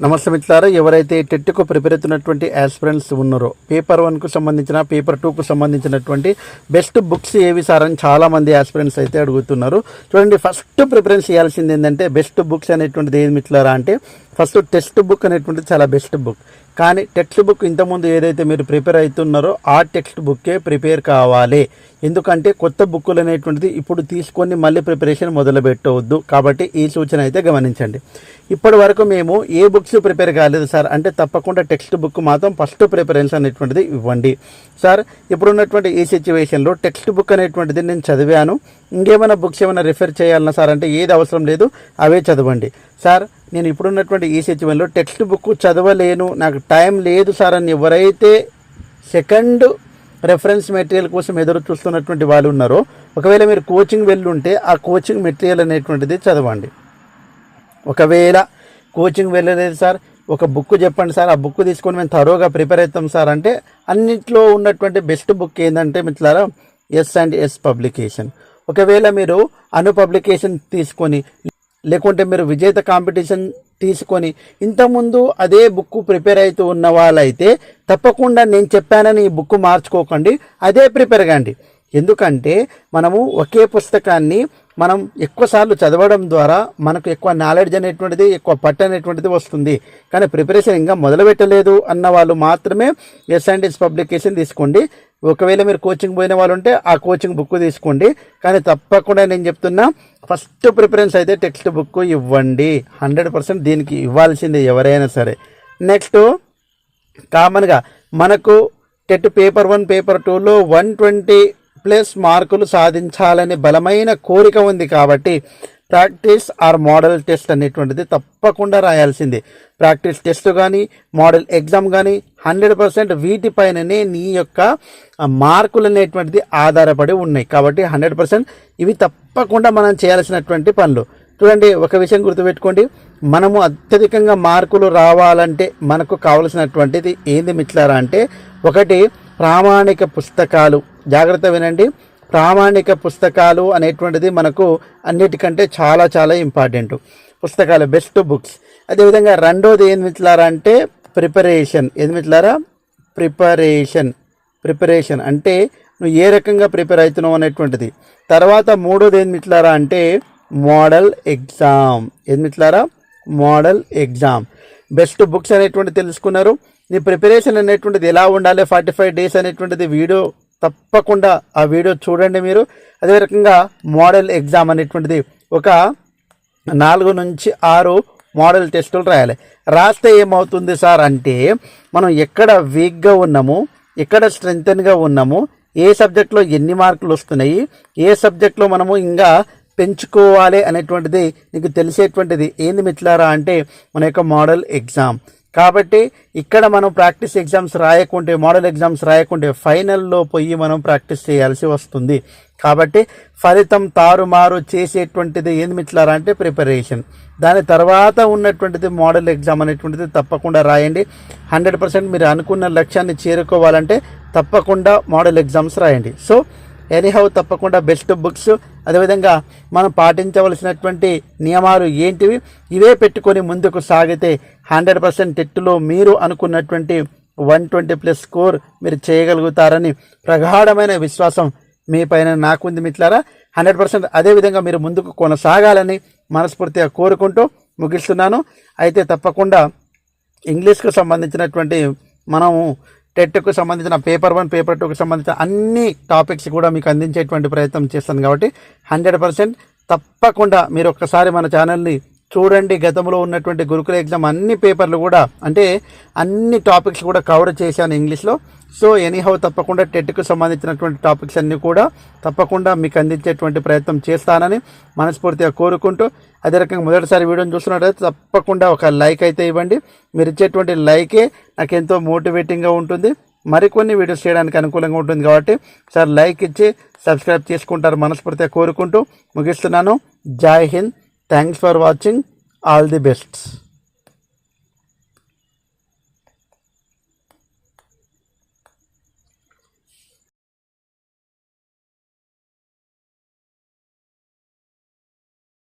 నమస్తే మిత్రులారా, ఎవరైతే టెట్కు ప్రిపేర్ అవుతున్నటువంటి ఆస్పిరెంట్స్ ఉన్నారో పేపర్ 1కు సంబంధించిన పేపర్ 2కు సంబంధించినటువంటి బెస్ట్ బుక్స్ ఏవి సార్ అని చాలామంది ఆస్పిరెంట్స్ అయితే అడుగుతున్నారు. చూడండి, ఫస్ట్ ప్రిఫరెన్స్ చేయాల్సింది ఏంటంటే బెస్ట్ బుక్స్ అనేటువంటిది ఏది మిత్రులారా అంటే ఫస్ట్ టెక్స్ట్ బుక్ అనేటువంటిది చాలా బెస్ట్ బుక్. కానీ టెక్స్ట్ బుక్ ఇంతకుముందు ఏదైతే మీరు ప్రిపేర్ అవుతున్నారో ఆ టెక్స్ట్ బుక్కే ప్రిపేర్ కావాలి. ఎందుకంటే కొత్త బుక్కులు అనేటువంటిది ఇప్పుడు తీసుకొని మళ్ళీ ప్రిపరేషన్ మొదలు పెట్టవద్దు. కాబట్టి ఈ సూచన అయితే గమనించండి. ఇప్పటి వరకు మేము ఏ బుక్స్ ప్రిపేర్ కాలేదు సార్ అంటే తప్పకుండా టెక్స్ట్ బుక్ మాత్రం ఫస్ట్ ప్రిఫరెన్స్ అనేటువంటిది ఇవ్వండి సార్. ఇప్పుడున్నటువంటి ఈ సిచ్యువేషన్లో టెక్స్ట్ బుక్ అనేటువంటిది నేను చదివాను, ఇంకేమైనా బుక్స్ ఏమైనా రిఫర్ చేయాలన్నా సార్ అంటే ఏది అవసరం లేదు, అవే చదవండి సార్. నేను ఇప్పుడున్నటువంటి ఈ సిచ్యువేషన్లో టెక్స్ట్ బుక్ చదవలేను, నాకు టైం లేదు సార్ అని ఎవరైతే సెకండ్ రెఫరెన్స్ మెటీరియల్ కోసం ఎదురు చూస్తున్నటువంటి వాళ్ళు ఉన్నారో, ఒకవేళ మీరు కోచింగ్ వెళ్ళుంటే ఆ కోచింగ్ మెటీరియల్ అనేటువంటిది చదవండి. ఒకవేళ కోచింగ్ వెళ్ళలేదు సార్, ఒక బుక్ చెప్పండి సార్, ఆ బుక్ తీసుకొని మేము తరోగా ప్రిపేర్ అవుతాం సార్ అంటే అన్నింటిలో ఉన్నటువంటి బెస్ట్ బుక్ ఏంటంటే మిత్రులారా S&S పబ్లికేషన్. ఒకవేళ మీరు అను పబ్లికేషన్ తీసుకొని లేకుంటే మీరు విజేత కాంపిటీషన్ తీసుకొని ఇంతకుముందు అదే బుక్ ప్రిపేర్ అవుతూ ఉన్న వాళ్ళైతే తప్పకుండా నేను చెప్పానని ఈ బుక్ మార్చుకోకండి, అదే ప్రిపేర్ కండి. ఎందుకంటే మనము ఒకే పుస్తకాన్ని మనం ఎక్కువసార్లు చదవడం ద్వారా మనకు ఎక్కువ నాలెడ్జ్ అనేటువంటిది, ఎక్కువ పట్టు అనేటువంటిది వస్తుంది. కానీ ప్రిపరేషన్ ఇంకా మొదలుపెట్టలేదు అన్న వాళ్ళు మాత్రమే S&S పబ్లికేషన్ తీసుకోండి. ఒకవేళ మీరు కోచింగ్ పోయిన వాళ్ళు ఉంటే ఆ కోచింగ్ బుక్ తీసుకోండి. కానీ తప్పకుండా నేను చెప్తున్నా ఫస్ట్ ప్రిఫరెన్స్ అయితే టెక్స్ట్ బుక్ ఇవ్వండి. 100% దీనికి ఇవ్వాల్సిందే ఎవరైనా సరే. నెక్స్ట్ కామన్గా మనకు టెట్ పేపర్ 1 పేపర్ 2లో 120+ మార్కులు సాధించాలని బలమైన కోరిక ఉంది. కాబట్టి ప్రాక్టీస్ ఆర్ మోడల్ టెస్ట్ అనేటువంటిది తప్పకుండా రాయాల్సిందే. ప్రాక్టీస్ టెస్ట్ కానీ మోడల్ ఎగ్జామ్ కానీ 100% వీటిపైననే నీ యొక్క మార్కులు అనేటువంటిది ఆధారపడి ఉన్నాయి. కాబట్టి 100% ఇవి తప్పకుండా మనం చేయాల్సినటువంటి పనులు. చూడండి, ఒక విషయం గుర్తుపెట్టుకోండి, మనము అత్యధికంగా మార్కులు రావాలంటే మనకు కావలసినటువంటిది ఏంది మిత్రులారా అంటే ఒకటి ప్రామాణిక పుస్తకాలు. జాగ్రత్త వినండి, ప్రామాణిక పుస్తకాలు అనేటువంటిది మనకు అన్నిటికంటే చాలా చాలా ఇంపార్టెంట్. పుస్తకాలు బెస్ట్ బుక్స్. అదేవిధంగా రెండోది ఏం మిత్రులారా అంటే ప్రిపరేషన్. ఏది మిత్రులారా ప్రిపరేషన్ అంటే నువ్వు ఏ రకంగా ప్రిపేర్ అవుతున్నావు అనేటువంటిది. తర్వాత మూడోది ఏం మిత్రులారా అంటే మోడల్ ఎగ్జామ్. ఏది మిత్రులారా మోడల్ ఎగ్జామ్. బెస్ట్ బుక్స్ అనేటువంటిది తెలుసుకున్నారు. నీ ప్రిపరేషన్ అనేటువంటిది ఎలా ఉండాలి 45 days అనేటువంటిది వీడియో తప్పకుండా ఆ వీడియో చూడండి మీరు. అదే రకంగా మోడల్ ఎగ్జామ్ అనేటువంటిది ఒక 4 నుంచి 6 మోడల్ టెస్టులు రాయాలి. రాస్తే ఏమవుతుంది సార్ అంటే మనం ఎక్కడ వీక్గా ఉన్నాము, ఎక్కడ స్ట్రెంగ్తన్గా ఉన్నాము, ఏ సబ్జెక్ట్లో ఎన్ని మార్కులు వస్తున్నాయి, ఏ సబ్జెక్ట్లో మనము ఇంకా పెంచుకోవాలి అనేటువంటిది నీకు తెలిసేటువంటిది ఏంది మిత్రులారా అంటే మన యొక్క మోడల్ ఎగ్జామ్. కాబట్టి ఇక్కడ మనం ప్రాక్టీస్ ఎగ్జామ్స్ రాయకుంటే, మోడల్ ఎగ్జామ్స్ రాయకుంటే ఫైనల్లో పోయి మనం ప్రాక్టీస్ చేయాల్సి వస్తుంది. కాబట్టి ఫలితం తారుమారు చేసేటువంటిది ఏంది మిత్రులారా అంటే ప్రిపరేషన్. దాని తర్వాత ఉన్నటువంటిది మోడల్ ఎగ్జామ్ అనేటువంటిది తప్పకుండా రాయండి. 100% మీరు అనుకున్న లక్ష్యాన్ని చేరుకోవాలంటే తప్పకుండా మోడల్ ఎగ్జామ్స్ రాయండి. సో ఎనీహౌ తప్పకుండా బెస్ట్ బుక్స్, అదేవిధంగా మనం పాటించవలసినటువంటి నియమాలు ఏంటివి ఇవే పెట్టుకొని ముందుకు సాగితే 100% టెట్లో మీరు అనుకున్నటువంటి 120+ స్కోర్ మీరు చేయగలుగుతారని ప్రగాఢమైన విశ్వాసం మీ పైన నాకుంది మిత్రులారా. 100% అదేవిధంగా మీరు ముందుకు కొనసాగాలని మనస్ఫూర్తిగా కోరుకుంటూ ముగిస్తున్నాను. అయితే తప్పకుండా ఇంగ్లీష్కు సంబంధించినటువంటి మనము టెట్కు సంబంధించిన పేపర్ 1 పేపర్ 2కు సంబంధించిన అన్ని టాపిక్స్ కూడా మీకు అందించేటువంటి ప్రయత్నం చేస్తాను. కాబట్టి 100% తప్పకుండా మీరు ఒక్కసారి మన ఛానల్ని చూడండి. గతంలో ఉన్నటువంటి గురుకుల ఎగ్జామ్ అన్ని పేపర్లు కూడా అంటే అన్ని టాపిక్స్ కూడా కవర్ చేశాను ఇంగ్లీష్లో. సో ఎనీహౌ తప్పకుండా టెట్కు సంబంధించినటువంటి టాపిక్స్ అన్నీ కూడా తప్పకుండా మీకు అందించేటువంటి ప్రయత్నం చేస్తానని మనస్ఫూర్తిగా కోరుకుంటూ, అదే రకంగా మొదటిసారి వీడియోని చూస్తున్నట్లయితే తప్పకుండా ఒక లైక్ అయితే ఇవ్వండి. మీరు ఇచ్చేటువంటి లైకే నాకు ఎంతో మోటివేటింగ్గా ఉంటుంది, మరికొన్ని వీడియోస్ చేయడానికి అనుకూలంగా ఉంటుంది. కాబట్టి సార్ లైక్ ఇచ్చి సబ్స్క్రైబ్ చేసుకుంటారు మనస్ఫూర్తిగా కోరుకుంటూ ముగిస్తున్నాను. జై Hind. Thanks for watching. All the best.